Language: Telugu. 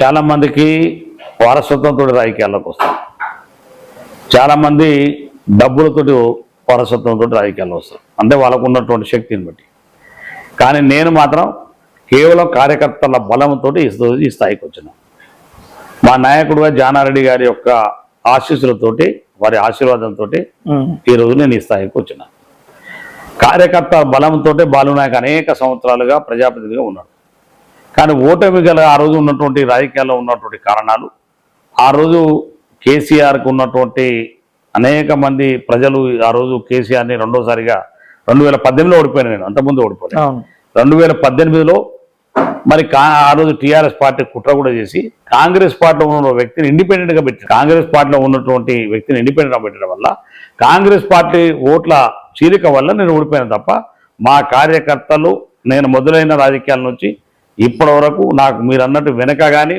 చాలామందికి వారసత్వంతో రాజకీయాల్లోకి వస్తారు. చాలామంది డబ్బులతో వారసత్వంతో రాజకీయాల్లో వస్తారు, అంటే వాళ్ళకు ఉన్నటువంటి శక్తిని బట్టి. కానీ నేను మాత్రం కేవలం కార్యకర్తల బలంతో ఈ స్థాయికి వచ్చిన. మా నాయకుడుగా జానారెడ్డి గారి యొక్క ఆశీస్సులతోటి, వారి ఆశీర్వాదంతో ఈరోజు నేను ఈ స్థాయికి వచ్చిన. కార్యకర్త బలంతో బాలునాయక్ అనేక సంవత్సరాలుగా ప్రజాప్రతినిధిగా ఉన్నాడు. కానీ ఓటమి గల ఆ రోజు ఉన్నటువంటి రాజకీయాల్లో ఉన్నటువంటి కారణాలు, ఆ రోజు కేసీఆర్కు ఉన్నటువంటి అనేక మంది ప్రజలు ఆ రోజు కేసీఆర్ని రెండోసారిగా 2018లో ఓడిపోయాను నేను, అంతకుముందు ఓడిపోయాను. 2018లో మరి ఆ రోజు టీఆర్ఎస్ పార్టీ కుట్ర కూడా చేసి కాంగ్రెస్ పార్టీలో ఉన్న వ్యక్తిని ఇండిపెండెంట్గా పెట్టారు. కాంగ్రెస్ పార్టీలో ఉన్నటువంటి వ్యక్తిని ఇండిపెండెంట్గా పెట్టడం వల్ల కాంగ్రెస్ పార్టీ ఓట్ల చీలిక వల్ల నేను ఓడిపోయాను తప్ప, మా కార్యకర్తలు నేను మొదలైన రాజకీయాల నుంచి ఇప్పటి వరకు నాకు మీరు అన్నట్టు వెనక కానీ